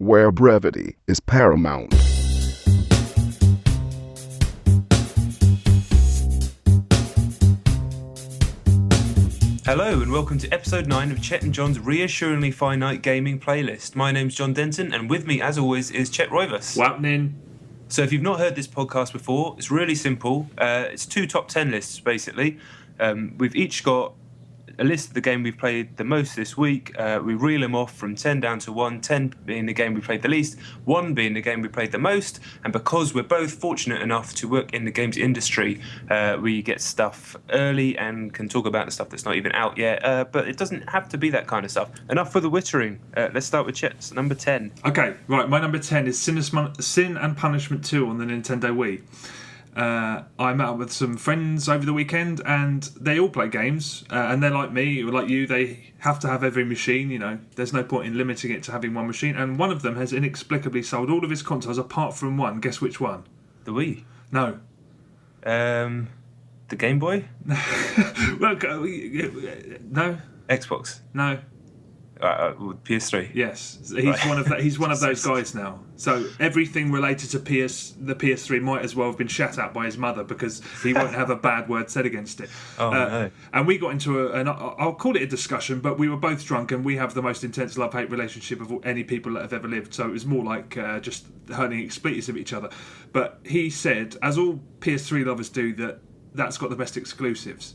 where brevity is paramount. Hello and welcome to episode 9 of Chet and John's reassuringly finite gaming playlist. My name's John Denton and with me as always is Chet Roivas. Wapnin. So if you've not heard this podcast before, it's really simple. It's 2 top 10 lists basically. We've each got a list of the game we've played the most this week. We reel them off from 10 down to 1, 10 being the game we played the least, 1 being the game we played the most. And because we're both fortunate enough to work in the games industry, we get stuff early and can talk about the stuff that's not even out yet. But it doesn't have to be that kind of stuff. Enough for the wittering. Let's start with Chet's number 10. Okay, right. My number 10 is Sin and Punishment 2 on the Nintendo Wii. I met up with some friends over the weekend and they all play games and they're like me, or like you, they have to have every machine, you know, there's no point in limiting it to having one machine, and one of them has inexplicably sold all of his consoles apart from one. Guess which one? The Wii? No. The Game Boy? Well, no. Xbox? No. PS3. Yes, he's one of those guys now. So everything related to the PS3 might as well have been shat at by his mother because he won't have a bad word said against it. No. And we got into I'll call it a discussion, but we were both drunk and we have the most intense love-hate relationship of any people that have ever lived. So it was more like just hurling expletives at each other. But he said, as all PS3 lovers do, that's got the best exclusives.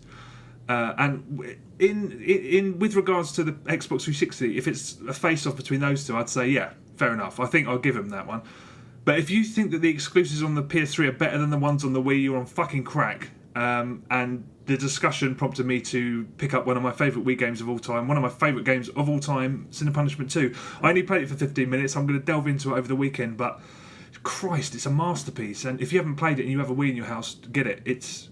And in with regards to the Xbox 360, if it's a face-off between those two, I'd say, yeah, fair enough. I think I'll give him that one. But if you think that the exclusives on the PS3 are better than the ones on the Wii, you're on fucking crack. And the discussion prompted me to pick up one of my favourite Wii games of all time, one of my favourite games of all time, Sin and Punishment 2. I only played it for 15 minutes. I'm going to delve into it over the weekend, but Christ, it's a masterpiece. And if you haven't played it and you have a Wii in your house, get it. It's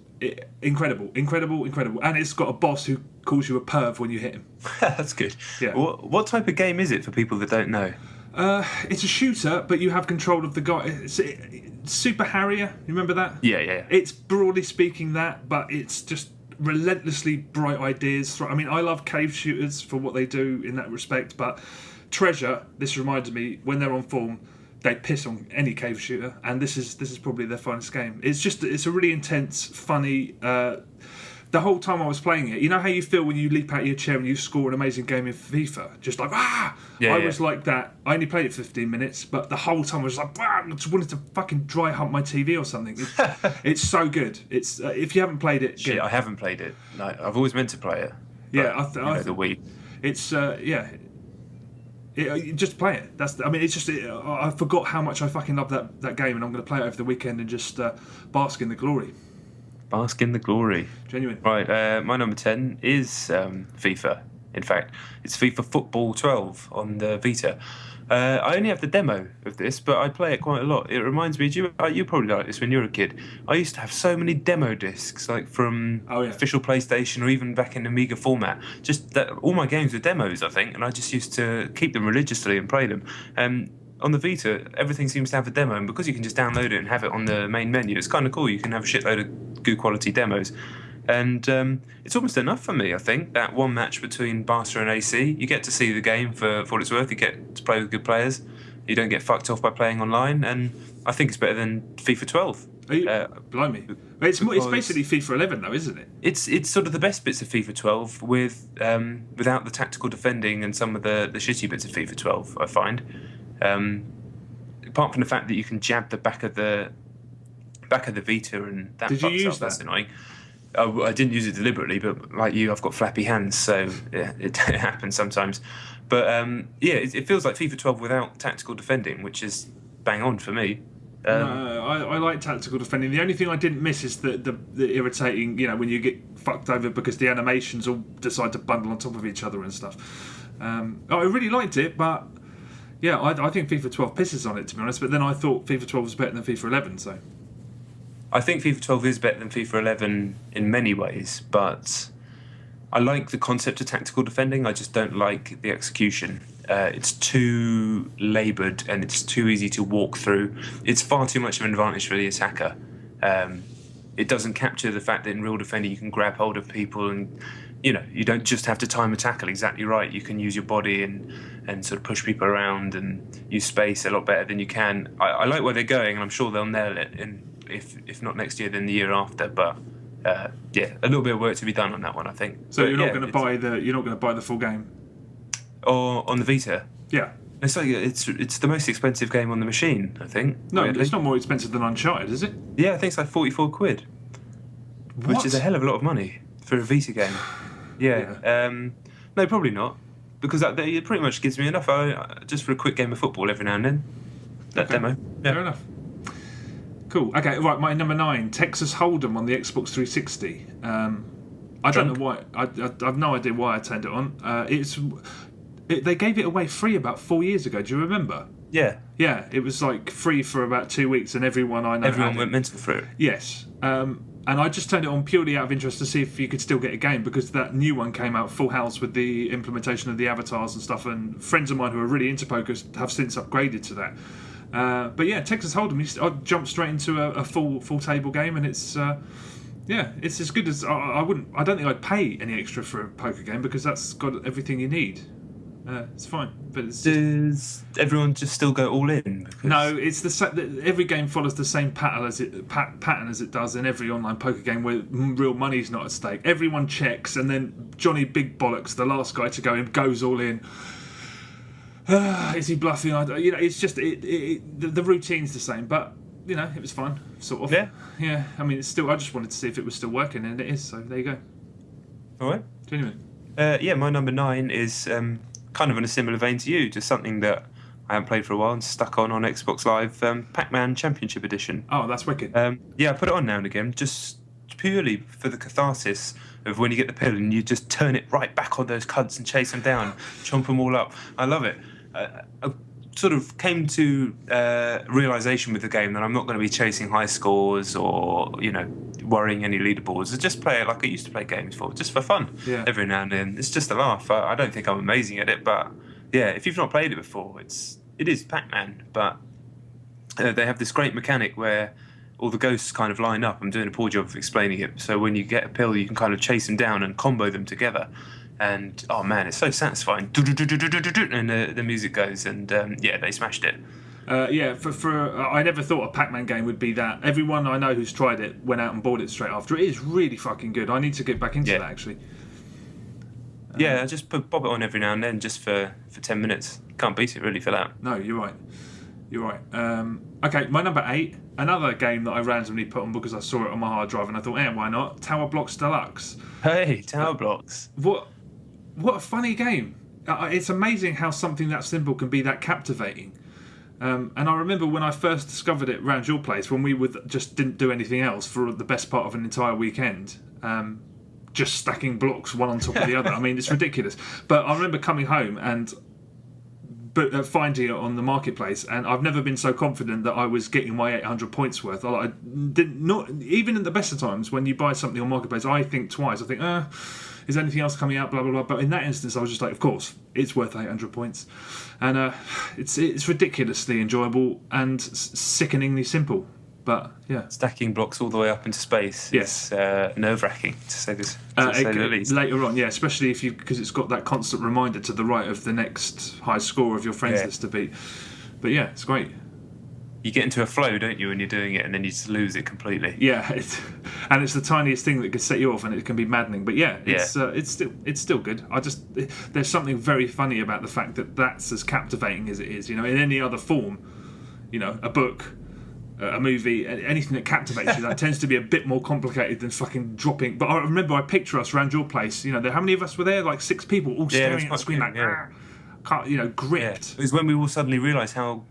incredible, and it's got a boss who calls you a perv when you hit him. That's good. Yeah. What type of game is it for people that don't know? It's a shooter, but you have control of the guy. It's Super Harrier. You remember that? Yeah. It's broadly speaking that, but it's just relentlessly bright ideas. I mean, I love cave shooters for what they do in that respect, but Treasure, this reminded me, when they're on form, they piss on any cave shooter, and this is probably their finest game. It's a really intense, funny. The whole time I was playing it, you know how you feel when you leap out of your chair and you score an amazing game in FIFA, just like I was like that. I only played it for 15 minutes, but the whole time I was like, I just wanted to fucking dry hump my TV or something. It's so good. It's if you haven't played it, shit, I haven't played it. No, I've always meant to play it. Yeah, the Wii. It's just play it. I forgot how much I fucking love that game, and I'm going to play it over the weekend and just bask in the glory. Bask in the glory. Genuine. Right, my number 10 is FIFA. In fact, it's FIFA Football 12 on the Vita. I only have the demo of this, but I play it quite a lot. It reminds me, you probably like this when you were a kid. I used to have so many demo discs, like from official PlayStation or even back in Amiga format. Just that, all my games were demos, I think, and I just used to keep them religiously and play them. On the Vita, everything seems to have a demo, and because you can just download it and have it on the main menu, it's kind of cool. You can have a shitload of good quality demos. And it's almost enough for me, I think, that one match between Barca and AC. You get to see the game for what it's worth. You get to play with good players. You don't get fucked off by playing online. And I think it's better than FIFA 12. Blimey. It's basically FIFA 11, though, isn't it? It's sort of the best bits of FIFA 12 without the tactical defending and some of the shitty bits of FIFA 12, I find. Apart from the fact that you can jab the back of the Vita and that fucks up, that's annoying. I didn't use it deliberately, but like you, I've got flappy hands, so yeah, it happens sometimes. But it feels like FIFA 12 without tactical defending, which is bang on for me. I like tactical defending. The only thing I didn't miss is the irritating, when you get fucked over because the animations all decide to bundle on top of each other and stuff. I really liked it, but yeah, I think FIFA 12 pisses on it, to be honest. But then I thought FIFA 12 was better than FIFA 11, so. I think FIFA 12 is better than FIFA 11 in many ways, but I like the concept of tactical defending. I just don't like the execution. It's too laboured and it's too easy to walk through. It's far too much of an advantage for the attacker. It doesn't capture the fact that in real defending you can grab hold of people and you don't just have to time a tackle exactly right. You can use your body and sort of push people around and use space a lot better than you can. I like where they're going, and I'm sure they'll nail it. If not next year, then the year after. But a little bit of work to be done on that one, I think. So but you're not going to buy the full game, or on the Vita. Yeah. It's like it's the most expensive game on the machine, I think. No, weirdly. It's not more expensive than Uncharted, is it? Yeah, I think it's like 44 quid, which is a hell of a lot of money for a Vita game. Yeah. No, probably not, because it pretty much gives me enough just for a quick game of football every now and then. That demo. Yeah. Fair enough. Cool. Okay, right. My number 9, Texas Hold'em on the Xbox 360. I don't know why. I've no idea why I turned it on. They gave it away free about 4 years ago. Do you remember? Yeah. Yeah, it was like free for about 2 weeks, and everyone I know. Everyone went mental for it. Yes. And I just turned it on purely out of interest to see if you could still get a game, because that new one came out full house with the implementation of the avatars and stuff, and friends of mine who are really into poker have since upgraded to that. But yeah, Texas Hold'em, I jumped straight into a full table game, and it's as good as I don't think I'd pay any extra for a poker game, because that's got everything you need. It's fine, but does everyone just still go all in? No, it's every game follows the same pattern as it does in every online poker game where real money's not at stake. Everyone checks, and then Johnny Big Bollocks, the last guy to go in, goes all in. Is he bluffing? It's just the routine's the same, but it was fun, sort of. Yeah. I mean, it's still. I just wanted to see if it was still working, and it is. So there you go. All right. Genuine. My number 9 is kind of in a similar vein to you, just something that I haven't played for a while and stuck on Xbox Live, Pac-Man Championship Edition. Oh, that's wicked. I put it on now and again, just purely for the catharsis of when you get the pill and you just turn it right back on those cunts and chase them down, chomp them all up. I love it. I sort of came to realisation with the game that I'm not going to be chasing high scores or, worrying any leaderboards. I just play it like I used to play games just for fun. Yeah. Every now and then. It's just a laugh. I don't think I'm amazing at it, but yeah, if you've not played it before, it is Pac-Man, but they have this great mechanic where all the ghosts kind of line up. I'm doing a poor job of explaining it. So when you get a pill, you can kind of chase them down and combo them together. And oh man, it's so satisfying. And the music goes, and they smashed it. I never thought a Pac-Man game would be that. Everyone I know who's tried it went out and bought it straight after. It is really fucking good. I need to get back into that, actually. I just pop it on every now and then, just for 10 minutes. Can't beat it really for that. No, you're right. Okay, my number 8, another game that I randomly put on because I saw it on my hard drive and I thought, why not? Tower Blox Deluxe. Hey, Tower Blox. What a funny game. It's amazing how something that simple can be that captivating. And I remember when I first discovered it around your place, when we just didn't do anything else for the best part of an entire weekend, just stacking blocks one on top of the other. I mean, it's ridiculous. But I remember coming home and finding it on the marketplace, and I've never been so confident that I was getting my 800 points worth. I did not, even at the best of times, when you buy something on marketplace, I think twice. I think, is anything else coming out? Blah blah blah. But in that instance, I was just like, of course, it's worth 800 points, and it's ridiculously enjoyable and sickeningly simple. But yeah, stacking blocks all the way up into space. Yes, nerve-wracking to say the least. Later on, yeah, especially because it's got that constant reminder to the right of the next high score of your friends list to beat. But yeah, it's great. You get into a flow, don't you, when you're doing it, and then you just lose it completely. Yeah, and it's the tiniest thing that can set you off, and it can be maddening. But yeah, it's still good. There's something very funny about the fact that that's as captivating as it is. In any other form, a book, a movie, anything that captivates you, that tends to be a bit more complicated than fucking dropping. But I remember I picture us around your place. How many of us were there? Like 6 people, all staring at the screen, gripped. It was when we all suddenly realised how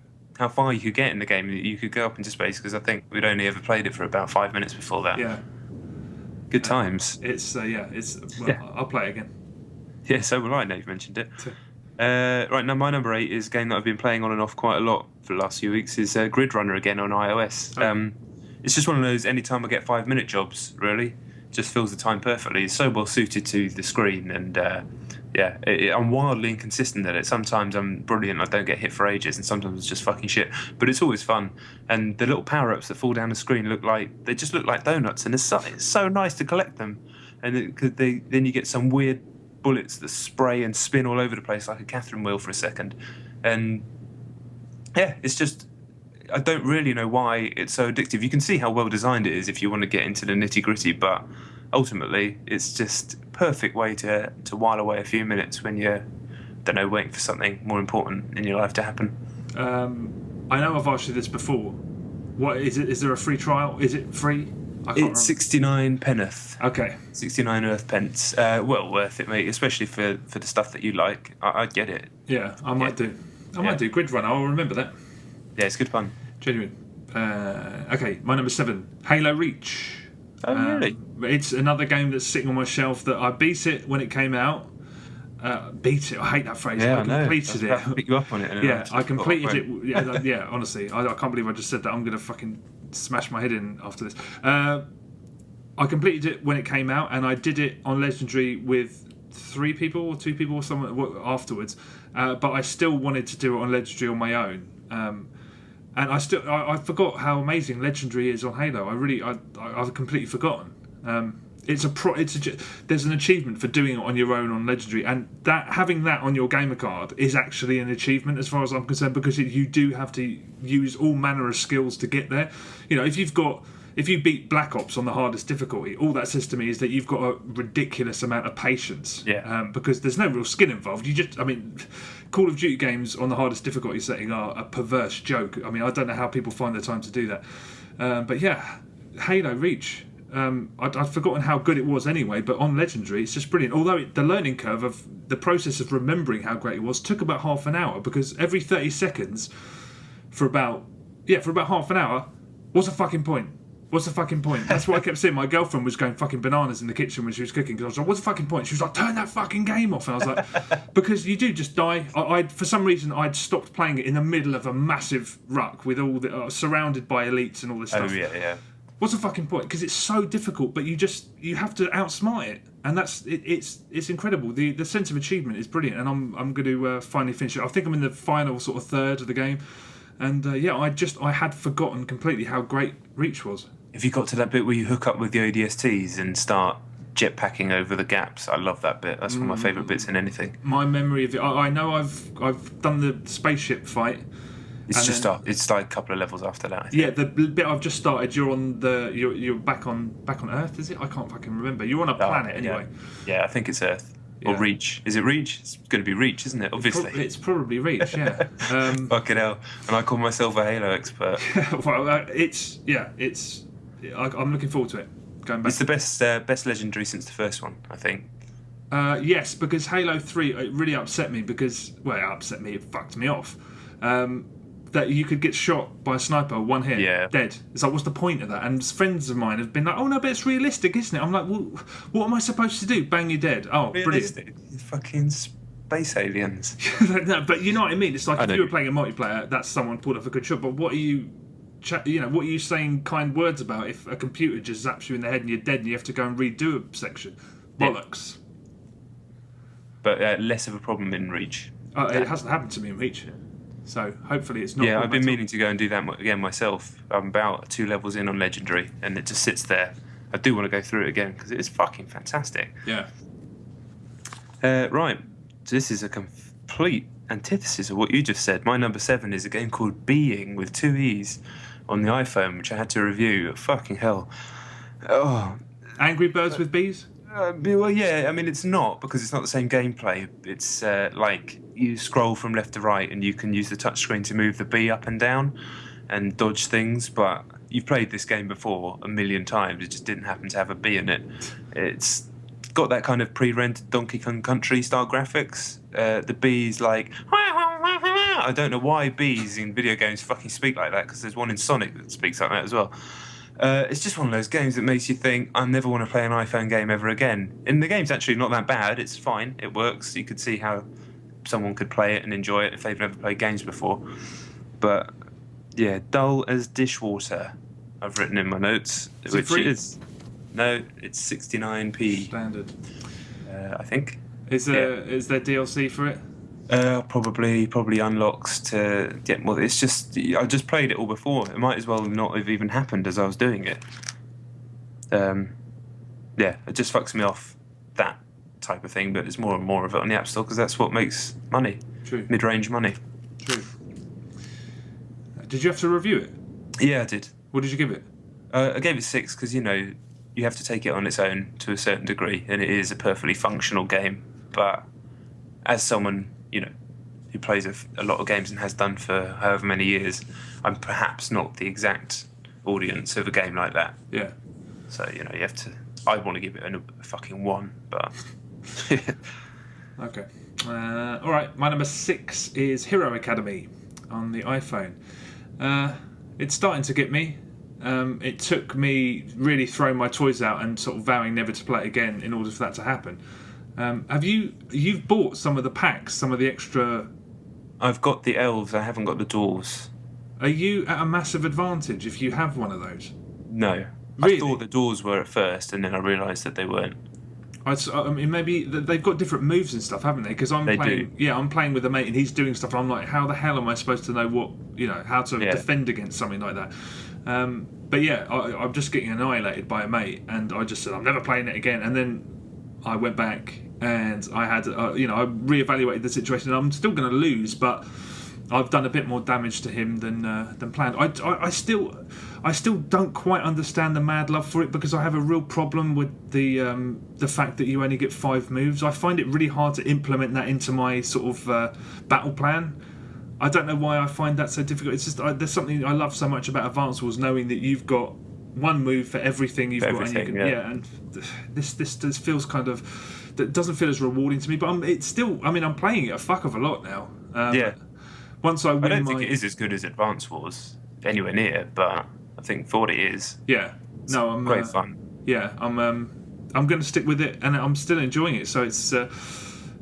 far you could get in the game, that you could go up into space, because I think we'd only ever played it for about 5 minutes before that. Yeah. Good times. I'll play it again. Yeah, so will I, now you've mentioned it. Right, now my number 8 is a game that I've been playing on and off quite a lot for the last few weeks, is Grid Runner again on iOS. It's just one of those anytime I get 5-minute jobs, really. Just fills the time perfectly. It's so well suited to the screen, and I'm wildly inconsistent at it. Sometimes I'm brilliant, I don't get hit for ages, and sometimes it's just fucking shit. But it's always fun. And the little power-ups that fall down the screen they just look like donuts, and it's so nice to collect them. and then you get some weird bullets that spray and spin all over the place like a Catherine wheel for a second, and yeah, it's just. I don't really know why it's so addictive. You can see how well designed it is if you want to get into the nitty-gritty, but ultimately it's just a perfect way to while away a few minutes when you're, don't know, waiting for something more important in your life to happen. I know I've asked you this before. What is it? Is there a free trial? Is it free? It's 69 penneth. Okay. 69 earth pence. Well worth it, mate, especially for the stuff that you like. I'd get it. Yeah, I might do. I might do Grid Runner. I'll remember that. Yeah, it's good fun. Genuine. Okay, my number 7, Halo Reach. Oh, really? It's another game that's sitting on my shelf that I beat it when it came out. Beat it. I hate that phrase. Yeah, I completed I pick you up on it. Yeah, I completed it. Yeah, honestly, I can't believe I just said that. I'm going to fucking smash my head in after this. I completed it when it came out, and I did it on Legendary with 3 people or 2 people or someone afterwards. But I still wanted to do it on Legendary on my own. And I forgot how amazing Legendary is on Halo. I've completely forgotten. There's an achievement for doing it on your own on Legendary, and that having that on your gamer card is actually an achievement as far as I'm concerned, because you do have to use all manner of skills to get there. You know, if you beat Black Ops on the hardest difficulty, all that says to me is that you've got a ridiculous amount of patience. Yeah. Because there's no real skill involved. Call of Duty games on the hardest difficulty setting are a perverse joke. I mean, I don't know how people find the time to do that. But yeah, Halo Reach. I'd forgotten how good it was anyway, but on Legendary, it's just brilliant. Although the learning curve of the process of remembering how great it was took about half an hour, because every 30 seconds for about half an hour, what's the fucking point? What's the fucking point? That's what I kept saying. My girlfriend was going fucking bananas in the kitchen when she was cooking, because I was like, what's the fucking point? She was like, turn that fucking game off. And I was like, because you do just die. For some reason, I'd stopped playing it in the middle of a massive ruck with all the surrounded by elites and all this stuff. Oh, yeah. What's the fucking point? Because it's so difficult, but you have to outsmart it, and it's incredible. The sense of achievement is brilliant, and I'm going to finally finish it. I think I'm in the final sort of third of the game, and I had forgotten completely how great Reach was. Have you got to that bit where you hook up with the ODSTs and start jetpacking over the gaps? I love that bit. That's one of my favourite bits in anything. My memory of it, I know I've done the spaceship fight. It's like a couple of levels after that, I think. Yeah, the bit I've just started, you're on you're back on Earth, is it? I can't fucking remember. You're on a planet anyway. Yeah, I think it's Earth. Or Reach. Is it Reach? It's going to be Reach, isn't it? Obviously. It's probably Reach, yeah. Fucking hell. And I call myself a Halo expert. Well, I'm looking forward to it. Going back. It's the best Legendary since the first one, I think. Yes, because Halo 3, it really upset me because, well, it fucked me off. That you could get shot by a sniper, one hit, dead. It's like, what's the point of that? And friends of mine have been like, oh no, but it's realistic, isn't it? I'm like, well, what am I supposed to do? Bang, you're dead. Oh, realistic? Brilliant. Fucking space aliens. No, but you know what I mean? It's like if you were playing a multiplayer, that's someone pulled off a good shot, but what are you saying kind words about if a computer just zaps you in the head and you're dead and you have to go and redo a section? Bollocks. But less of a problem in Reach. It hasn't happened to me in Reach. So hopefully it's not. Yeah, I've been meaning to go and do that again myself. I'm about 2 levels in on Legendary, and it just sits there. I do want to go through it again because it is fucking fantastic. Yeah. Right. So this is a complete antithesis of what you just said. My number 7 is a game called Being with 2 E's on the iPhone, which I had to review. Fucking hell. Oh. Angry Birds with Bees? Well, yeah. I mean, it's not, because it's not the same gameplay. It's like you scroll from left to right and you can use the touchscreen to move the bee up and down and dodge things, but you've played this game before a million times. It just didn't happen to have a bee in it. It's got that kind of pre-rendered Donkey Kong Country style graphics. The bee's like... I don't know why bees in video games fucking speak like that, because there's one in Sonic that speaks like that as well. It's just one of those games that makes you think, I never want to play an iPhone game ever again. And the game's actually not that bad. It's fine. It works. You could see how someone could play it and enjoy it if they've never played games before. But, yeah, dull as dishwater, I've written in my notes. Which is... No, it's 69p. Standard. I think. Is there DLC for it? Probably unlocks to get more. It's just I just played it all before. It might as well not have even happened as I was doing it. yeah, it just fucks me off, that type of thing. But there's more and more of it on the App Store because that's what makes money. True. Mid-range money. True. Did you have to review it? Yeah, I did. What did you give it? I gave it 6 because, you have to take it on its own to a certain degree, and it is a perfectly functional game. But as someone, who plays a lot of games and has done for however many years, I'm perhaps not the exact audience of a game like that. Yeah. So, you have to... I want to give it a fucking 1, but... Okay. All right, my number 6 is Hero Academy on the iPhone. It's starting to get me. It took me really throwing my toys out and sort of vowing never to play it again in order for that to happen. You've bought some of the packs, some of the extra... I've got the elves, I haven't got the dwarves. Are you at a massive advantage if you have one of those? No. Really? I thought the doors were at first, and then I realised that they weren't. I mean, maybe they've got different moves and stuff, haven't they? Because I'm playing. Do. Yeah, I'm playing with a mate, and he's doing stuff. And I'm like, how the hell am I supposed to know how to defend against something like that? But yeah, I'm just getting annihilated by a mate, and I just said I'm never playing it again. And then I went back, and I had, I reevaluated the situation. And I'm still going to lose, but I've done a bit more damage to him than planned. I still don't quite understand the mad love for it because I have a real problem with the fact that you only get 5 moves. I find it really hard to implement that into my sort of battle plan. I don't know why I find that so difficult. It's just there's something I love so much about Advance Wars, knowing that you've got one move for everything you've got. And you can, and this feels kind of, that doesn't feel as rewarding to me. But it's still, I'm playing it a fuck of a lot now. Once I win, I don't think it is as good as Advance Wars, anywhere near, but I think for what it is, I'm great fun. Yeah, I'm going to stick with it, and I'm still enjoying it. So it's,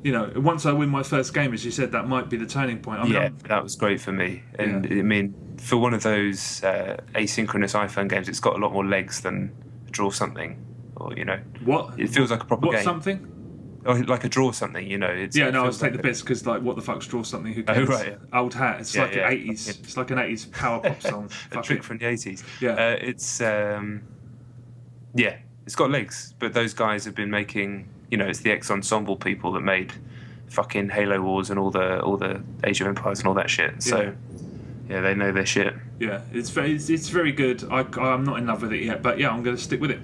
once I win my first game, as you said, that might be the turning point. That was great for me, and I mean, for one of those asynchronous iPhone games, it's got a lot more legs than Draw Something, or what it feels like a proper game. What something? Or like a Draw Something, It's, I was taking the piss because what the fuck's Draw Something? Who cares? Oh, right. Old hat. It's like an 80s. It's like an 80s power pop song. A trick from the 80s. Yeah. It's got legs, but those guys have been making. It's the ex-ensemble people that made fucking Halo Wars and all the Age of Empires and all that shit. So they know their shit. Yeah, it's very good. I'm not in love with it yet, but I'm going to stick with it.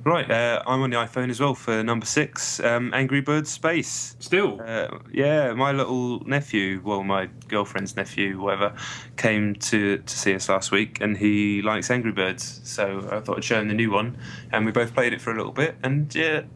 Right, I'm on the iPhone as well for number 6, Angry Birds Space. Still? My little nephew, my girlfriend's nephew, whatever, came to see us last week, and he likes Angry Birds, so I thought I'd show him the new one, and we both played it for a little bit, and it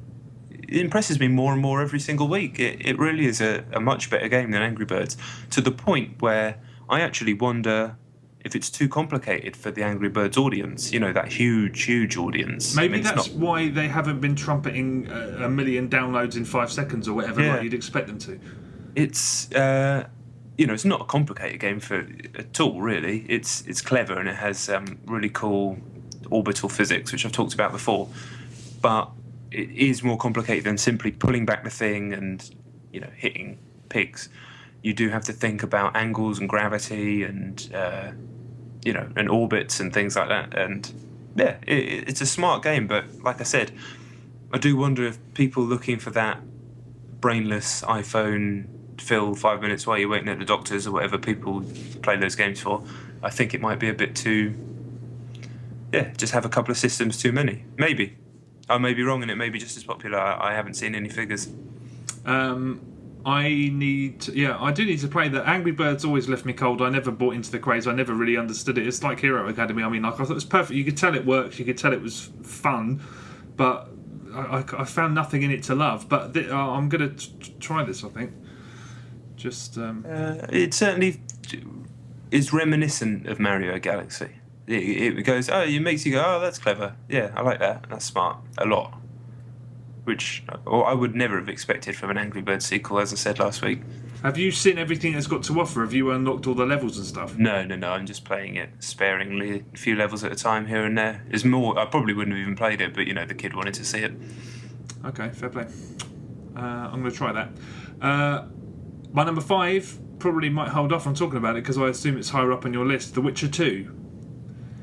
impresses me more and more every single week. It really is a much better game than Angry Birds, to the point where I actually wonder if it's too complicated for the Angry Birds audience, that huge audience. Maybe that's why they haven't been trumpeting a million downloads in 5 seconds or whatever, like you'd expect them to. It's, it's not a complicated game at all, really. It's clever, and it has really cool orbital physics, which I've talked about before. But it is more complicated than simply pulling back the thing and, hitting pigs. You do have to think about angles and gravity and... and orbits and things like that. And it's a smart game, but like I said, I do wonder if people looking for that brainless iPhone fill 5 minutes while you're waiting at the doctor's or whatever people play those games for, I think it might be a bit too, just have a couple of systems too many. Maybe. I may be wrong, and it may be just as popular. I haven't seen any figures. I do need to play that. Angry Birds always left me cold. I never bought into the craze. I never really understood it. It's like Hero Academy. I thought it was perfect. You could tell it works. You could tell it was fun, but I found nothing in it to love. But I'm going to try this, I think. Just it certainly is reminiscent of Mario Galaxy. It goes, it makes you go, oh, that's clever. Yeah, I like that. That's smart. A lot. Which I would never have expected from an Angry Birds sequel, as I said last week. Have you seen everything it's got to offer? Have you unlocked all the levels and stuff? No. I'm just playing it sparingly, a few levels at a time here and there. There's more. I probably wouldn't have even played it, but the kid wanted to see it. Okay, fair play. I'm going to try that. My number 5 probably might hold off on talking about it because I assume it's higher up on your list. The Witcher 2.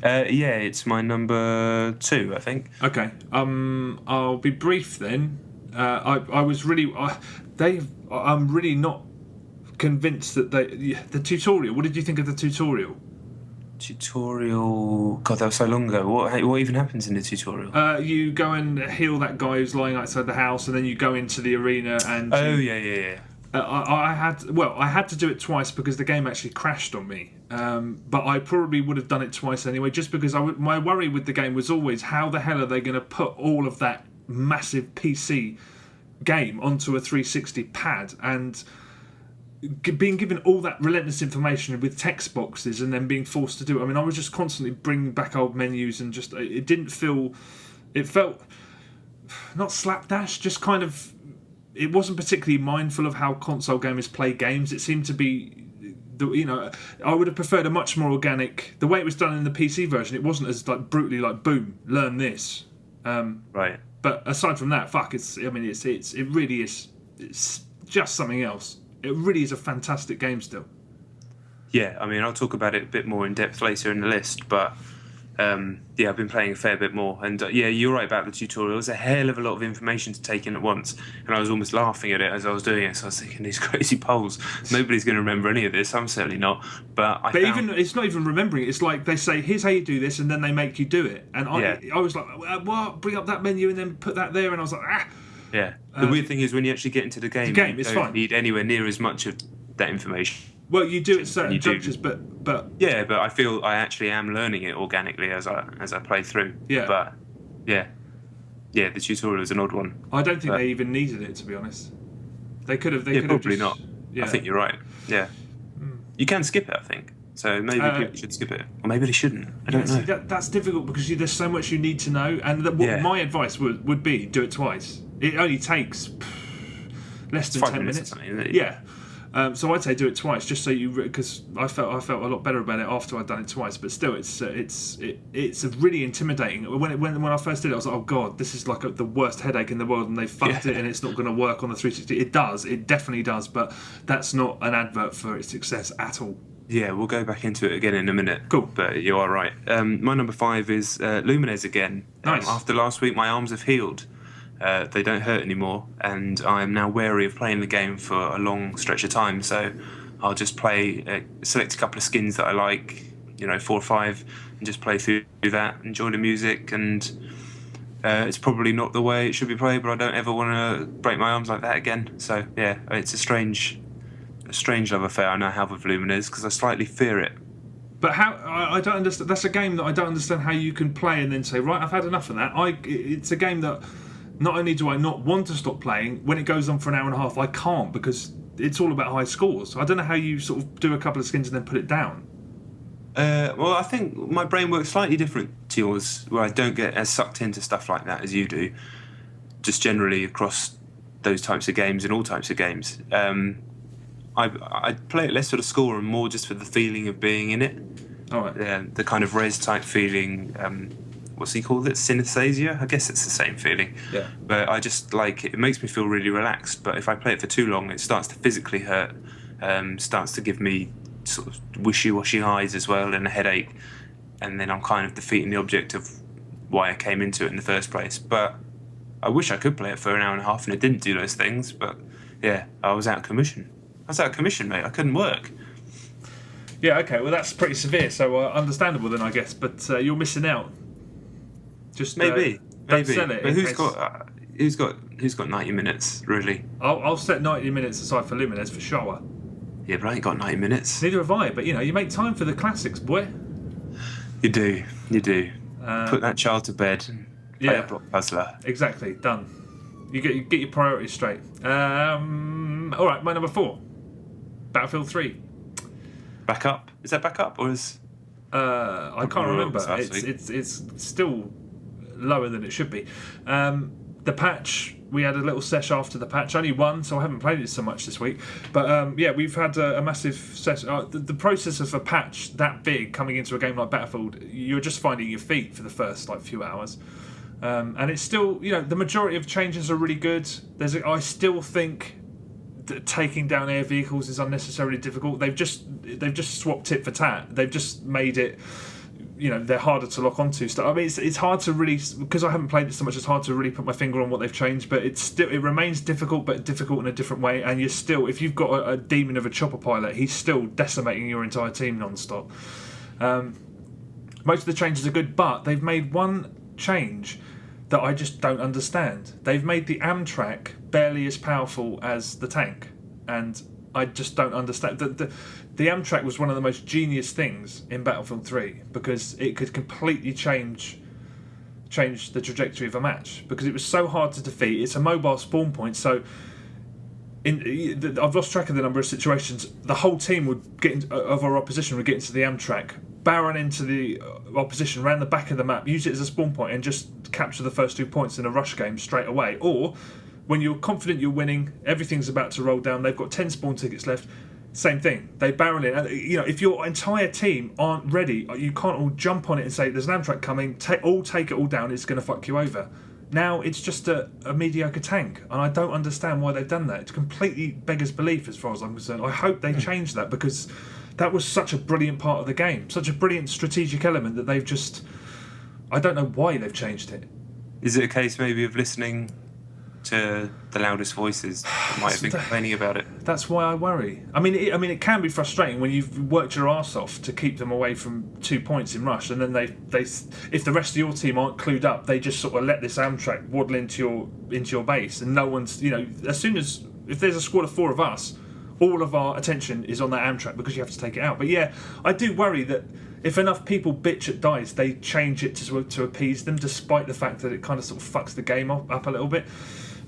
Yeah, it's my number 2, I think. Okay. I'll be brief then. I was really, I'm really not convinced that the tutorial. What did you think of the tutorial? Tutorial. God, that was so long ago. What even happens in the tutorial? You go and heal that guy who's lying outside the house, and then you go into the arena and. Oh yeah. I had to do it twice because the game actually crashed on me. But I probably would have done it twice anyway, just because my worry with the game was always how the hell are they going to put all of that massive PC game onto a 360 pad, and being given all that relentless information with text boxes and then being forced to do it. I mean, I was just constantly bringing back old menus and just it felt not slapdash, just kind of. It wasn't particularly mindful of how console gamers play games. It seemed to be, I would have preferred a much more organic. The way it was done in the PC version, it wasn't as like brutally like boom, learn this. Right. But aside from that, it really is. It's just something else. It really is a fantastic game still. Yeah, I mean, I'll talk about it a bit more in depth later in the list, but I've been playing a fair bit more. And yeah, you're right about the tutorial. There's a hell of a lot of information to take in at once, and I was almost laughing at it as I was doing it. So I was thinking, these crazy polls, nobody's going to remember any of this. I'm certainly not. But it's not even remembering. It's like they say, here's how you do this, and then they make you do it. And I was like, what? Bring up that menu and then put that there, and I was like, ah. Yeah. The weird thing is when you actually get into the game, it's you don't fine. need anywhere near as much of that information. Well, you do at certain junctures, but yeah, but I feel I actually am learning it organically as I play through. Yeah. But yeah, the tutorial is an odd one. I don't think they even needed it, to be honest. They could have. Probably not. Yeah. I think you're right. Yeah. You can skip it, I think. So maybe people should skip it, or maybe they shouldn't. I don't know. See, that's difficult because there's so much you need to know, and my advice would be do it twice. It only takes less than 10 minutes. Or something, isn't it? Yeah. So I'd say do it twice, just so because I felt a lot better about it after I'd done it twice. But still, it's really intimidating. When I first did it, I was like, oh god, this is like the worst headache in the world, and they fucked it, and it's not going to work on the 360. It definitely does, but that's not an advert for its success at all. Yeah, we'll go back into it again in a minute. Cool. But you are right. My number 5 is Lumines again. Nice. After last week, my arms have healed. They don't hurt anymore, and I am now wary of playing the game for a long stretch of time. So I'll just select a couple of skins that I like, 4 or 5, and just play through that, enjoy the music, and it's probably not the way it should be played, but I don't ever want to break my arms like that again. So yeah, it's a strange love affair I now have with Lumines because I slightly fear it. But how? I don't understand. That's a game that I don't understand how you can play and then say, right, I've had enough of that. It's a game that. Not only do I not want to stop playing, when it goes on for an hour and a half, I can't because it's all about high scores. I don't know how you sort of do a couple of skins and then put it down. Well, I think my brain works slightly different to yours, where I don't get as sucked into stuff like that as you do, just generally across those types of games and all types of games. I play it less for the score and more just for the feeling of being in it. All right. The kind of res type feeling. What's he called it? Synesthesia? I guess it's the same feeling. Yeah. But I just like it. It makes me feel really relaxed. But if I play it for too long, it starts to physically hurt. Starts to give me sort of wishy-washy eyes as well and a headache. And then I'm kind of defeating the object of why I came into it in the first place. But I wish I could play it for an hour and a half and it didn't do those things. But yeah, I was out of commission. Mate. I couldn't work. Yeah, okay. Well, that's pretty severe. So understandable then, I guess. But you're missing out. Just maybe. Don't sell it. But who's got 90 minutes really? I'll set 90 minutes aside for Lumines for sure. Yeah, but I ain't got 90 minutes. Neither have I. But you make time for the classics, boy. You do. Put that child to bed. Play a block puzzler. Exactly. Done. You get your priorities straight. All right, my number 4, Battlefield 3. Back up? Is that back up or is? I can't remember. It's still lower than it should be. The patch, we had a little sesh after the patch, only one, so I haven't played it so much this week. But we've had a massive sesh. The process of a patch that big coming into a game like Battlefield, you're just finding your feet for the first few hours. And it's still, the majority of changes are really good. I still think that taking down air vehicles is unnecessarily difficult. They've just swapped tit for tat. They've just made it they're harder to lock onto. I mean, it's hard to really, because I haven't played it so much. It's hard to really put my finger on what they've changed. But it remains difficult, but difficult in a different way. And you're still, if you've got a demon of a chopper pilot, he's still decimating your entire team non-stop. Most of the changes are good, but they've made one change that I just don't understand. They've made the Amtrak barely as powerful as the tank, and I just don't understand. The Amtrak was one of the most genius things in Battlefield 3 because it could completely change the trajectory of a match because it was so hard to defeat. It's a mobile spawn point, so I've lost track of the number of situations. The whole team of our opposition would get into the Amtrak, barrel into the opposition around the back of the map, use it as a spawn point, and just capture the first 2 points in a rush game straight away. Or when you're confident you're winning, everything's about to roll down, they've got 10 spawn tickets left, same thing. They barrel in. And, if your entire team aren't ready, you can't all jump on it and say, there's an Amtrak coming, take it all down, it's going to fuck you over. Now it's just a mediocre tank, and I don't understand why they've done that. It completely beggars belief as far as I'm concerned. I hope they change that because that was such a brilliant part of the game, such a brilliant strategic element that they've just... I don't know why they've changed it. Is it a case maybe of listening to the loudest voices that might have been complaining about it? That's why I worry. I mean, it can be frustrating when you've worked your arse off to keep them away from 2 points in rush, and then they if the rest of your team aren't clued up, they just sort of let this Amtrak waddle into your base, and no one's as soon as if there's a squad of 4 of us, all of our attention is on that Amtrak because you have to take it out. But yeah, I do worry that if enough people bitch at DICE, they change it to appease them, despite the fact that it kind of sort of fucks the game up a little bit.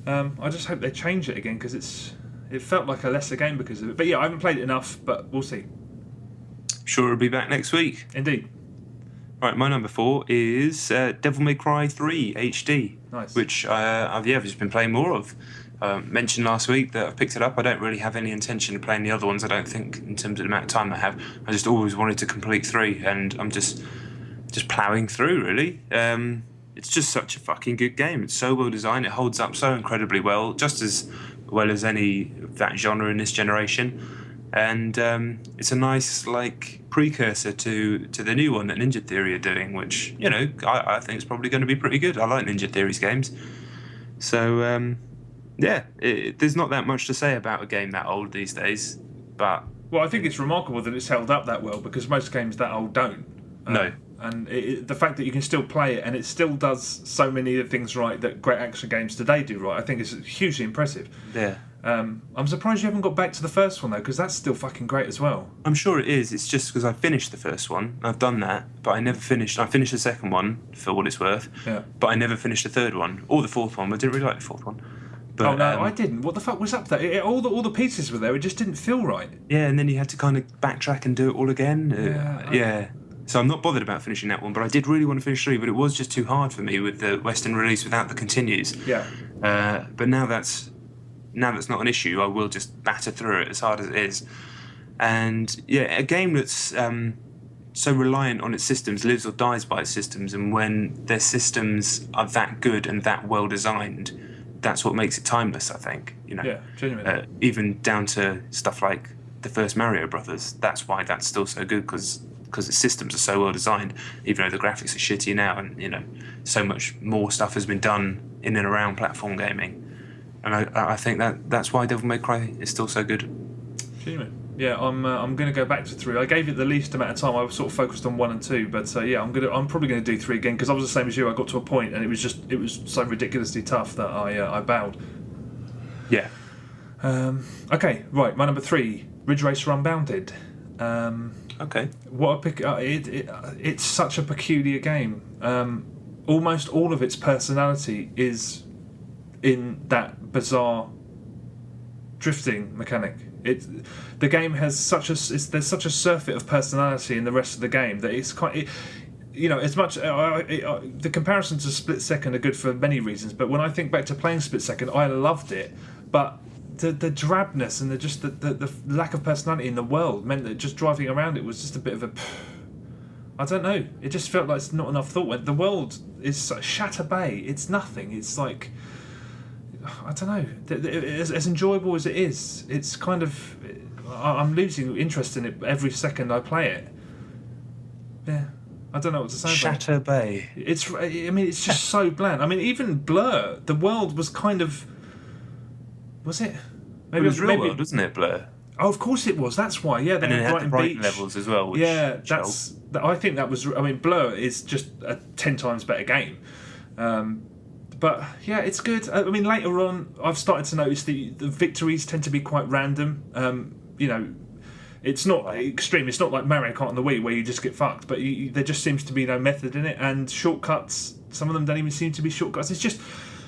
I just hope they change it again because it felt like a lesser game because of it. But yeah, I haven't played it enough, but we'll see. Sure, it'll be back next week. Indeed. Right, my number 4 is Devil May Cry 3 HD, nice. Which I've just been playing more of. Mentioned last week that I've picked it up. I don't really have any intention of playing the other ones, I don't think, in terms of the amount of time I have. I just always wanted to complete 3, and I'm just ploughing through, really. It's just such a fucking good game. It's so well designed. It holds up so incredibly well, just as well as any of that genre in this generation. And it's a nice precursor to the new one that Ninja Theory are doing, which I think is probably going to be pretty good. I like Ninja Theory's games. So there's not that much to say about a game that old these days. But I think it's remarkable that it's held up that well because most games that old don't. No. And the fact that you can still play it and it still does so many of the things right that great action games today do right, I think is hugely impressive. Yeah. I'm surprised you haven't got back to the first one though, because that's still fucking great as well. I'm sure it is. It's just because I finished the first one. I've done that, but I never finished. I finished the second one for what it's worth. Yeah. But I never finished the third one or the fourth one. I didn't really like the fourth one. But, oh no, I didn't. What the fuck was up there? All the pieces were there. It just didn't feel right. Yeah, and then you had to kind of backtrack and do it all again. Yeah. So I'm not bothered about finishing that one, but I did really want to finish 3, but it was just too hard for me with the Western release without the continues. Yeah. But now that's not an issue. I will just batter through it as hard as it is. And yeah, a game that's so reliant on its systems lives or dies by its systems, and when their systems are that good and that well designed, that's what makes it timeless, I think. Yeah, genuinely. Even down to stuff like the first Mario Brothers. That's why that's still so good, because the systems are so well designed, even though the graphics are shitty now, and so much more stuff has been done in and around platform gaming. And I think that's why Devil May Cry is still so good. Genuinely. Yeah, I'm going to go back to 3. I gave it the least amount of time. I was sort of focused on 1 and 2, but I'm probably going to do 3 again because I was the same as you. I got to a point and it was so ridiculously tough that I bowed. Yeah. Okay, right. My number 3, Ridge Racer Unbounded. Okay. What a pick! It's such a peculiar game. Almost all of its personality is in that bizarre drifting mechanic. The game has there's such a surfeit of personality in the rest of the game that it's quite. As much the comparisons to Split Second are good for many reasons, but when I think back to playing Split Second, I loved it, but the drabness and the lack of personality in the world meant that just driving around it was just a bit of a. I don't know. It just felt like it's not enough thought. The world is Shatter Bay. It's nothing. It's like. I don't know. As enjoyable as it is, it's kind of. I'm losing interest in it every second I play it. Yeah. I don't know what to say about it. Shatter Bay. It's just so bland. I mean, even Blur, the world was kind of... Was it? Maybe it was real world, wasn't it, Blur? Oh, of course it was. That's why. Yeah, and then it had the Brighton levels as well. Which I think that was... I mean, Blur is just a 10 times better game. But, yeah, it's good. I mean, later on, I've started to notice the victories tend to be quite random. It's not extreme. It's not like Mario Kart on the Wii where you just get fucked. But there just seems to be no method in it. And shortcuts, some of them don't even seem to be shortcuts.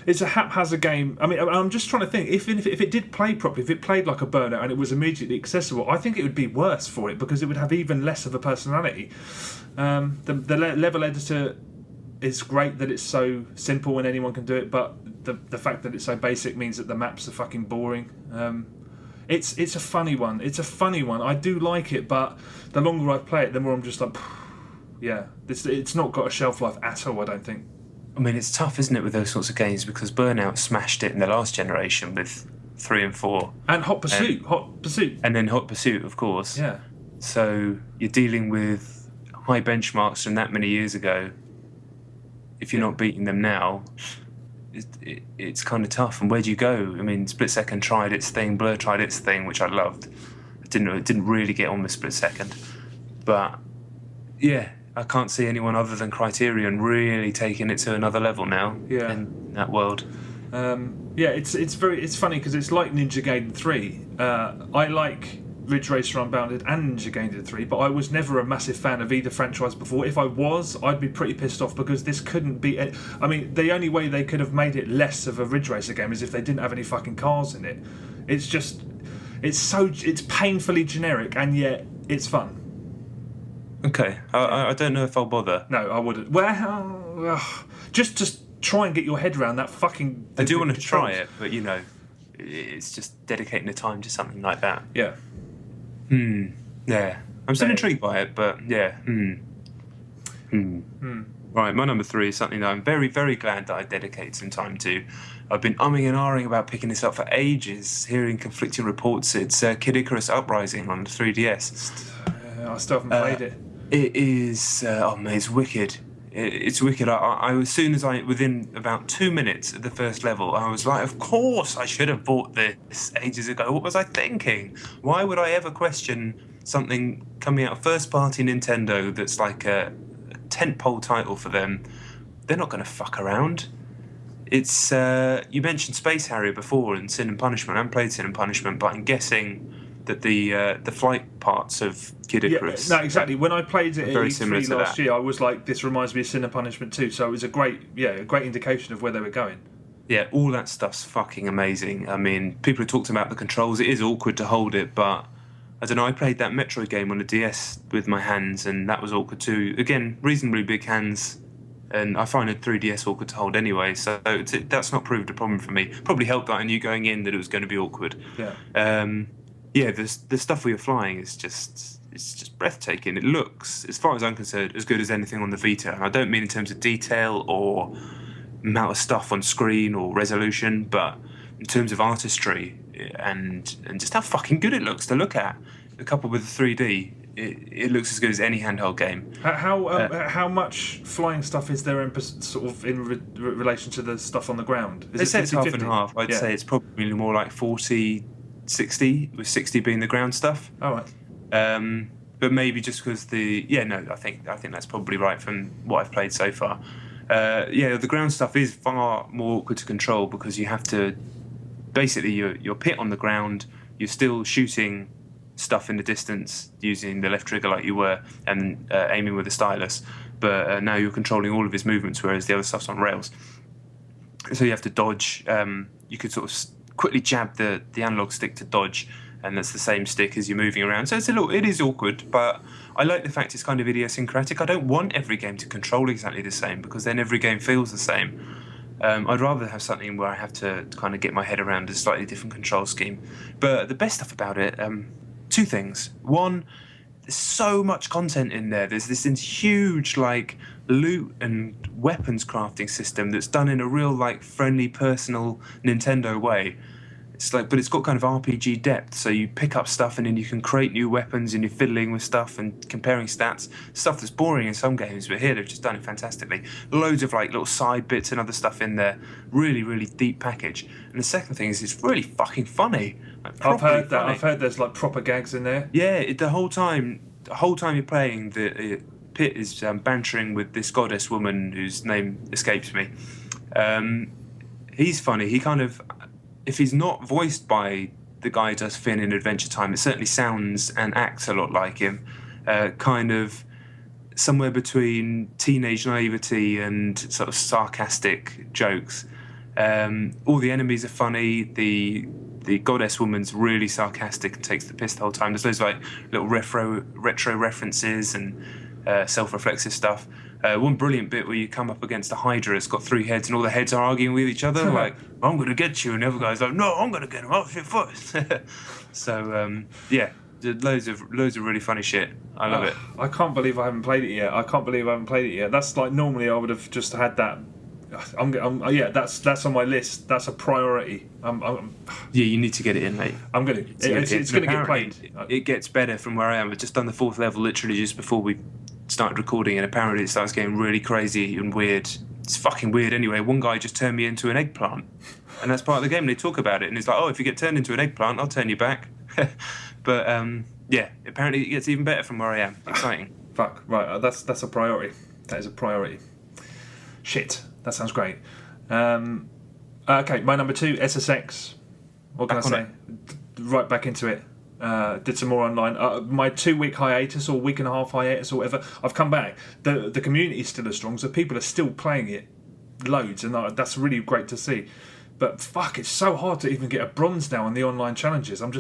It's a haphazard game. I mean, I'm just trying to think. If it did play properly, if it played like a Burnout and it was immediately accessible, I think it would be worse for it because it would have even less of a personality. The level editor is great that it's so simple and anyone can do it, but the fact that it's so basic means that the maps are fucking boring. It's a funny one. I do like it, but the longer I play it, the more I'm just like, yeah, it's not got a shelf life at all, I don't think. I mean, it's tough, isn't it, with those sorts of games, because Burnout smashed it in the last generation with 3 and 4. And Hot Pursuit. And then Hot Pursuit, of course. Yeah. So you're dealing with high benchmarks from that many years ago. If you're not beating them now, it's kind of tough. And where do you go? I mean, Split Second tried its thing, Blur tried its thing, which I loved. It didn't really get on with Split Second. But, yeah, I can't see anyone other than Criterion really taking it to another level now in that world. It's funny because it's like Ninja Gaiden 3. I like Ridge Racer Unbounded and Ninja Gaiden 3, but I was never a massive fan of either franchise before. If I was, I'd be pretty pissed off because this couldn't be... I mean, the only way they could have made it less of a Ridge Racer game is if they didn't have any fucking cars in it. It's just... It's painfully generic, and yet it's fun. Okay, I don't know if I'll bother. No, I wouldn't. Well, just try and get your head around that fucking... I do want to try it, but, it's just dedicating the time to something like that. Yeah. Yeah. I'm still intrigued by it, but, yeah. Right, my number 3 is something that I'm very, very glad that I dedicated some time to. I've been umming and ahhing about picking this up for ages, hearing conflicting reports. It's Kid Icarus Uprising on the 3DS. I still haven't played it. It is... it's wicked. It's wicked. As soon as within about 2 minutes of the first level, I was like, of course I should have bought this ages ago. What was I thinking? Why would I ever question something coming out of first-party Nintendo that's like a tentpole title for them? They're not going to fuck around. It's you mentioned Space Harrier before and Sin and Punishment. I haven't played Sin and Punishment, but I'm guessing that the flight parts of Kid Icarus... Yeah, no, exactly. When I played it at E3 last year, I was like, this reminds me of Sin and Punishment 2, so it was a great indication of where they were going. Yeah, all that stuff's fucking amazing. I mean, people have talked about the controls. It is awkward to hold it, but I don't know, I played that Metroid game on the DS with my hands, and that was awkward too. Again, reasonably big hands, and I find a 3DS awkward to hold anyway, so that's not proved a problem for me. Probably helped that I knew going in that it was going to be awkward. Yeah. The stuff where you're flying is just breathtaking. It looks, as far as I'm concerned, as good as anything on the Vita. And I don't mean in terms of detail or amount of stuff on screen or resolution, but in terms of artistry and just how fucking good it looks to look at. Coupled with the 3D, it looks as good as any handheld game. How much flying stuff is there in relation to the stuff on the ground? They say it's half and half. I'd say it's probably more like 40-60, with 60 being the ground stuff. All right. But maybe just because I think that's probably right from what I've played so far. The ground stuff is far more awkward to control because you have to basically you're pit on the ground. You're still shooting stuff in the distance using the left trigger like you were and aiming with the stylus, but now you're controlling all of his movements, whereas the other stuff's on rails. So you have to dodge. You could sort of quickly jab the analog stick to dodge, and that's the same stick as you're moving around. So it is awkward, but I like the fact it's kind of idiosyncratic. I don't want every game to control exactly the same because then every game feels the same. I'd rather have something where I have to kind of get my head around a slightly different control scheme. But the best stuff about it, 2 things. One, there's so much content in there. There's this huge loot and weapons crafting system that's done in a real friendly, personal Nintendo way. It's like, but it's got kind of RPG depth. So you pick up stuff and then you can create new weapons and you're fiddling with stuff and comparing stats. Stuff that's boring in some games, but here they've just done it fantastically. Loads of like little side bits and other stuff in there. Really, really deep package. And the second thing is it's really fucking funny. Like, I've heard that. funny. I've heard there's like proper gags in there. Yeah, the whole time you're playing, Pit is bantering with this goddess woman whose name escapes me. He's funny. He kind of, if he's not voiced by the guy who does Finn in Adventure Time, it certainly sounds and acts a lot like him. Kind of somewhere between teenage naivety and sort of sarcastic jokes. All the enemies are funny. The goddess woman's really sarcastic and takes the piss the whole time. There's loads of like little retro references and self-reflexive stuff. One brilliant bit where you come up against a Hydra. It's got 3 heads and all the heads are arguing with each other. Like, I'm going to get you. And the other guy's like, no, I'm going to get him. I'll shoot first. So, yeah, loads of really funny shit. I love it. I can't believe I haven't played it yet. That's like, normally I would have just had that. That's on my list. That's a priority. Yeah, you need to get it in, mate. I'm gonna. It's gonna get played. It gets better from where I am. I've just done the 4th level literally just before we started recording, and apparently it starts getting really crazy and weird. It's fucking weird anyway. One guy just turned me into an eggplant, and that's part of the game. They talk about it, and it's like, oh, if you get turned into an eggplant, I'll turn you back. But yeah, apparently it gets even better from where I am. Exciting. Fuck. Right. That's a priority. That is a priority. Shit. That sounds great. Okay, my number 2, SSX. What can I say? Right back into it. Did some more online. My 2-week hiatus or week and a half hiatus or whatever. I've come back. The community is still as strong, so people are still playing it loads, and that's really great to see. But fuck, it's so hard to even get a bronze now on the online challenges. I'm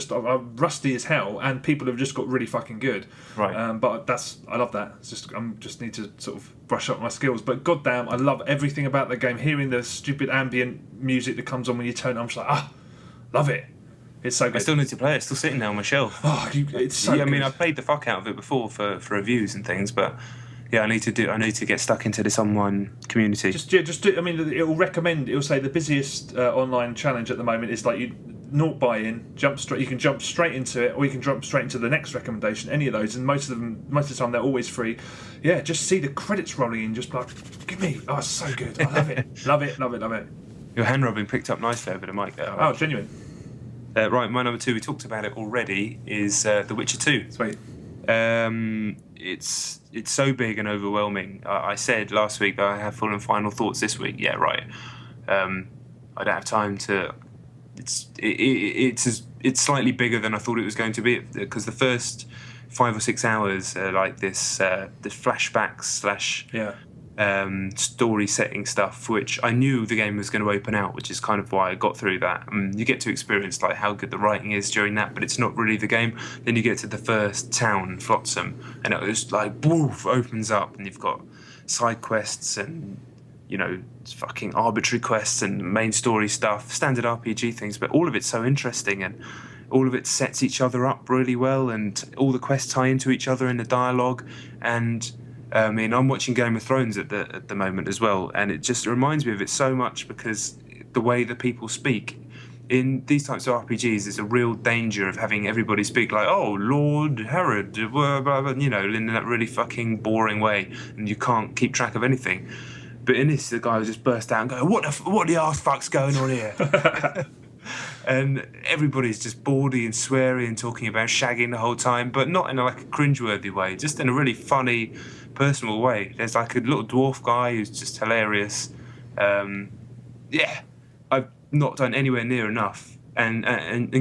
rusty as hell, and people have just got really fucking good. Right. But I love that. It's just just need to sort of brush up my skills. But goddamn, I love everything about the game. Hearing the stupid ambient music that comes on when you turn it, I'm just like, love it. It's so good. I still need to play it. It's still sitting there on my shelf. Oh, it's so good. I mean, I've played the fuck out of it before for reviews and things, but yeah, I need to get stuck into this online community. Just do. I mean, it'll say the busiest online challenge at the moment is like you 0 buy-in, jump straight. You can jump straight into it, or you can jump straight into the next recommendation. Any of those, and most of the time they're always free. Yeah, just see the credits rolling in. Just like, give me. Oh, it's so good. I love it. love it. Your hand rubbing picked up nicely over the mic there. Oh, genuine. Right, my number 2. We talked about it already. Is The Witcher 2. Sweet. It's so big and overwhelming. I said last week that I have full and final thoughts this week. Yeah, right. I don't have time to. It's slightly bigger than I thought it was going to be, because the first 5 or 6 hours are like this flashbacks / story setting stuff, which I knew the game was going to open out, which is kind of why I got through that. You get to experience like how good the writing is during that, but it's not really the game. Then you get to the first town, Flotsam, and it was like woof, opens up, and you've got side quests and fucking arbitrary quests and main story stuff, standard RPG things, but all of it's so interesting, and all of it sets each other up really well, and all the quests tie into each other in the dialogue. And I mean, I'm watching Game of Thrones at the moment as well, and it just reminds me of it so much, because the way that people speak in these types of RPGs, there's a real danger of having everybody speak like, oh, Lord Herod, blah, blah, blah, in that really fucking boring way, and you can't keep track of anything. But in this, the guy would just burst out and go, what the arse fuck's going on here? And everybody's just bawdy and sweary and talking about shagging the whole time, but not in a cringeworthy way, just in a really funny, personal way. There's like a little dwarf guy who's just hilarious. Yeah, I've not done anywhere near enough. And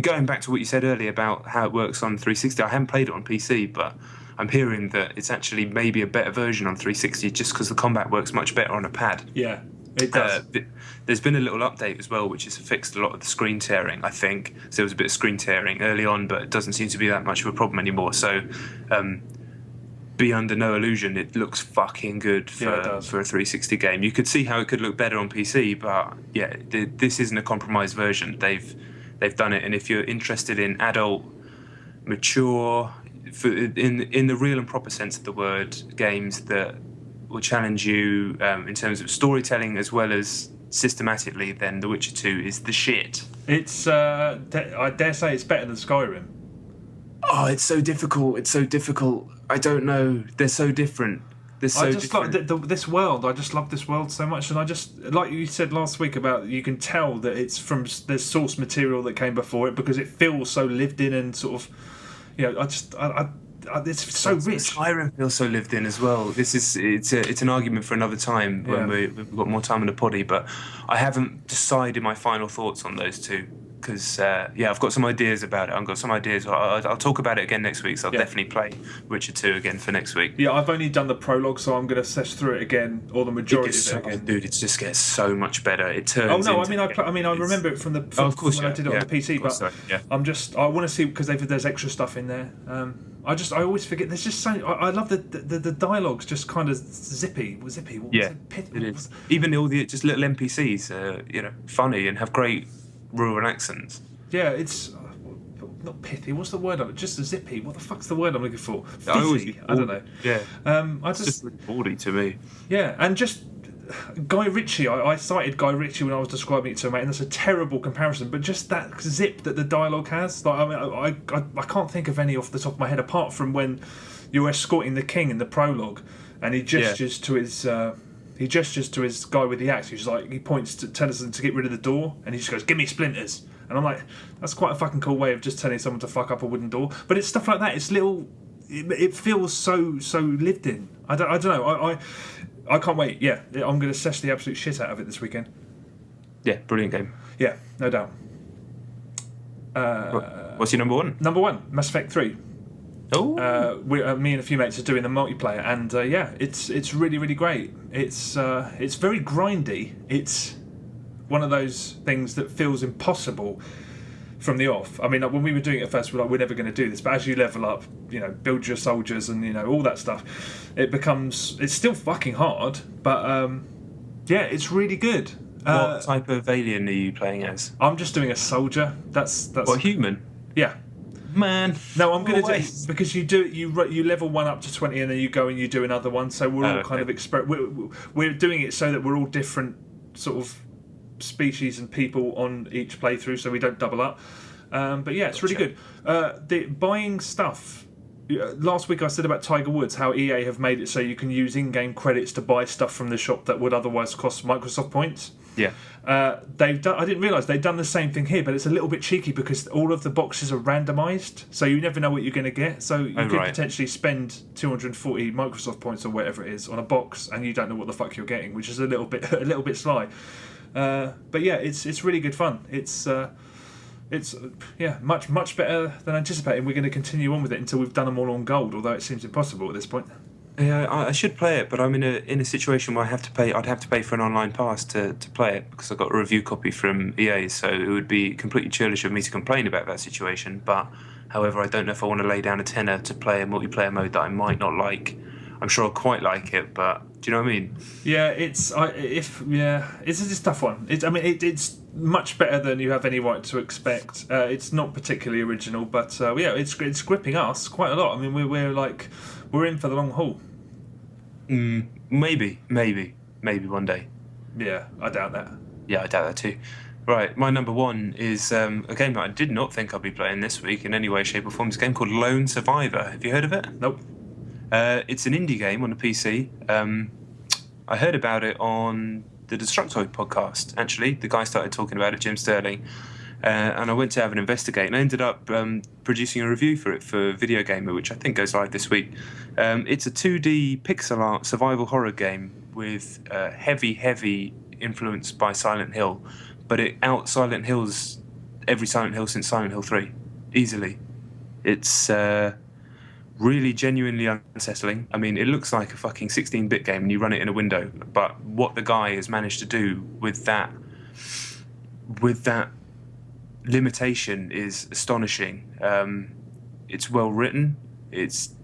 going back to what you said earlier about how it works on 360, I haven't played it on PC, but I'm hearing that it's actually maybe a better version on 360 just because the combat works much better on a pad. Yeah, it does. There's been a little update as well, which has fixed a lot of the screen tearing, I think. So there was a bit of screen tearing early on, but it doesn't seem to be that much of a problem anymore. So be under no illusion, it looks fucking good for a 360 game. You could see how it could look better on PC, but yeah, this isn't a compromised version. They've done it, and if you're interested in adult, mature, in the real and proper sense of the word, games that will challenge you in terms of storytelling as well as systematically, then The Witcher 2 is the shit. It's I dare say it's better than Skyrim. Oh, it's so difficult. It's so difficult. I don't know. They're so different. They're so I just different. like this world. I just love this world so much, and I just, like you said last week about, you can tell that it's from there's source material that came before it because it feels so lived in and sort of, it's so rich. Skyrim feels so lived in as well. It's an argument for another time when we've got more time in the poddy, but I haven't decided my final thoughts on those two. Because I've got some ideas about it. I've got some ideas. I'll talk about it again next week. So I'll definitely play Witcher 2 again for next week. Yeah, I've only done the prologue, so I'm going to search through it again, or the majority of it again. Dude, it just gets so much better. It turns. Oh no, I remember it from the. Of course, when I did it on the PC, but I want to see because there's extra stuff in there. I always forget. There's just so. I love the dialogue's just kind of zippy. It is. Even all the just little NPCs are funny and have great rural accents. Yeah, it's not pithy. What's the word on it? Just zippy. What the fuck's the word I'm looking for? Fizzy. I don't know. Yeah. It's just really bawdy to me. Yeah, and just Guy Ritchie. I cited Guy Ritchie when I was describing it to a mate, and that's a terrible comparison. But just that zip that the dialogue has. Like, I can't think of any off the top of my head apart from when you're escorting the king in the prologue, and he gestures to his. He gestures to his guy with the axe. He points to Tennyson to get rid of the door, and he just goes, "Give me splinters." And I'm like, that's quite a fucking cool way of just telling someone to fuck up a wooden door. But it's stuff like that. It's little. It feels so lived in. I don't know. I can't wait. Yeah, I'm going to sesh the absolute shit out of it this weekend. Yeah, brilliant game. Yeah, no doubt. What's your number one? Number one, Mass Effect 3. Oh, me and a few mates are doing the multiplayer, and it's really, really great. It's very grindy. It's one of those things that feels impossible from the off. I mean, when we were doing it at first, we're never going to do this. But as you level up, build your soldiers, and all that stuff, it's still fucking hard. But it's really good. What type of alien are you playing as? I'm just doing a soldier. That's what, human? Yeah. Man, no, I'm going to do because you level one up to 20 and then you go and you do another one. So we're all kind of we're doing it so that we're all different sort of species and people on each playthrough, so we don't double up. But yeah, it's really good. The buying stuff. Last week I said about Tiger Woods, how EA have made it so you can use in-game credits to buy stuff from the shop that would otherwise cost Microsoft points. Yeah. They've done. I didn't realise they've done the same thing here, but it's a little bit cheeky because all of the boxes are randomised, so you never know what you're going to get. So you could potentially spend 240 Microsoft points or whatever it is on a box, and you don't know what the fuck you're getting, which is a little bit sly. But yeah, it's really good fun. It's much better than anticipated. We're going to continue on with it until we've done them all on gold, although it seems impossible at this point. Yeah, I should play it, but I'm in a situation where I'd have to pay for an online pass to play it because I got a review copy from EA, so it would be completely churlish of me to complain about that situation. But however, I don't know if I want to lay down a tenner to play a multiplayer mode that I might not like. I'm sure I'll quite like it, but do you know what I mean? Yeah, it's a tough one. It's much better than you have any right to expect. It's not particularly original, but it's gripping us quite a lot. I mean, we're in for the long haul. Maybe one day. Yeah, I doubt that. Yeah, I doubt that too. Right, my number one is a game that I did not think I'd be playing this week in any way, shape or form. It's a game called Lone Survivor. Have you heard of it? Nope. It's an indie game on the PC. I heard about it on the Destructoid podcast, actually. The guy started talking about it, Jim Sterling. And I went to have an investigate, and I ended up producing a review for it for Video Gamer, which I think goes live this week. It's a 2D pixel art survival horror game with heavy influence by Silent Hill, but it out Silent Hills every Silent Hill since Silent Hill 3, easily. It's really genuinely unsettling. I mean, it looks like a fucking 16-bit game and you run it in a window, but what the guy has managed to do with that limitation is astonishing. It's well written. It's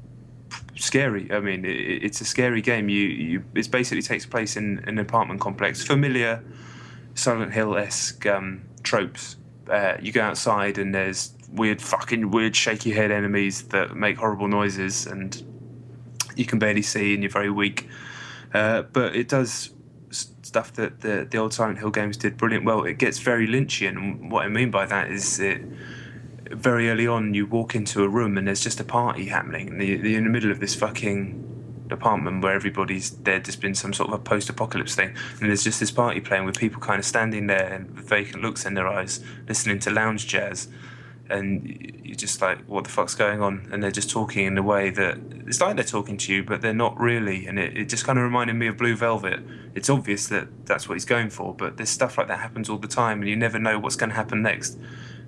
scary. I mean, it's a scary game. It basically takes place in an apartment complex. Familiar Silent Hill-esque tropes. You go outside and there's weird shaky head enemies that make horrible noises and you can barely see and you're very weak. But it does stuff that the old Silent Hill games did brilliant well. It gets very Lynchian, and what I mean by that is very early on you walk into a room and there's just a party happening, and you're in the middle of this fucking apartment where everybody's there's just been some sort of a post-apocalypse thing, and there's just this party playing with people kind of standing there and with vacant looks in their eyes listening to lounge jazz, and you're just like, what the fuck's going on? And they're just talking in a way that it's like they're talking to you, but they're not really. And it just kind of reminded me of Blue Velvet. It's obvious that that's what he's going for, but there's stuff like that happens all the time, and you never know what's going to happen next.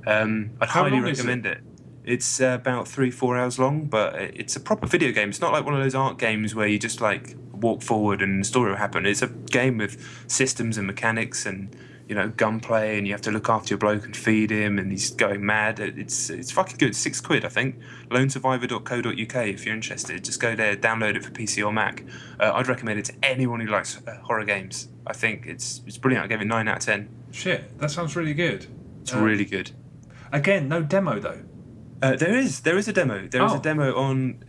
I'd highly recommend it. It's about 3-4 hours long, but it's a proper video game. It's not like one of those art games where you just like walk forward and the story will happen. It's a game with systems and mechanics and, you know, gunplay, and you have to look after your bloke and feed him, and he's going mad. It's fucking good. £6, I think. Lonesurvivor.co.uk if you're interested. Just go there, download it for PC or Mac. I'd recommend it to anyone who likes horror games. I think it's brilliant. I gave it 9 out of 10. Shit, that sounds really good. It's really good. Again, no demo though. There is a demo. There is a demo on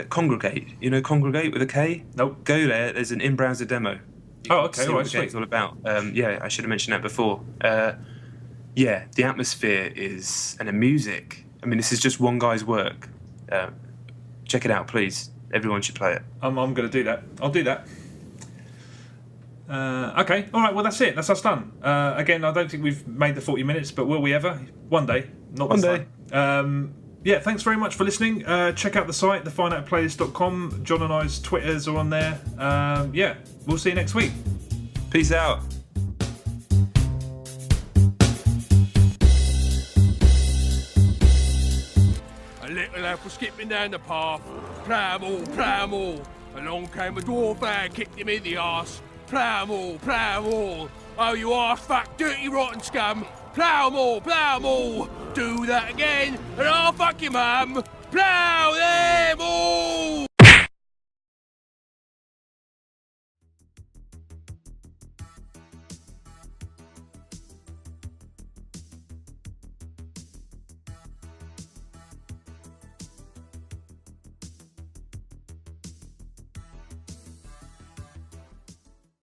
Congregate. You know Congregate with a K? Nope. Go there. There's an in-browser demo. Okay. See All what right, the sweet. game's all about. Yeah, I should have mentioned that before. Yeah, the atmosphere is, and the music. I mean, this is just one guy's work. Check it out, please. Everyone should play it. I'm going to do that. I'll do that. Okay. All right. Well, that's it. That's us done. Again, I don't think we've made the 40 minutes, but will we ever? One day. Not One this day. time. Yeah, thanks very much for listening. Check out the site, thefineartplaylist.com. John and I's Twitters are on there. Yeah, we'll see you next week. Peace out. A little lad was skipping down the path. Plough 'em all. Along came a dwarf and kicked him in the arse. Plough 'em all. Oh, you arse fuck, dirty rotten scum. Plough 'em all. Do that again, and I'll fuck your mum. Plough them all.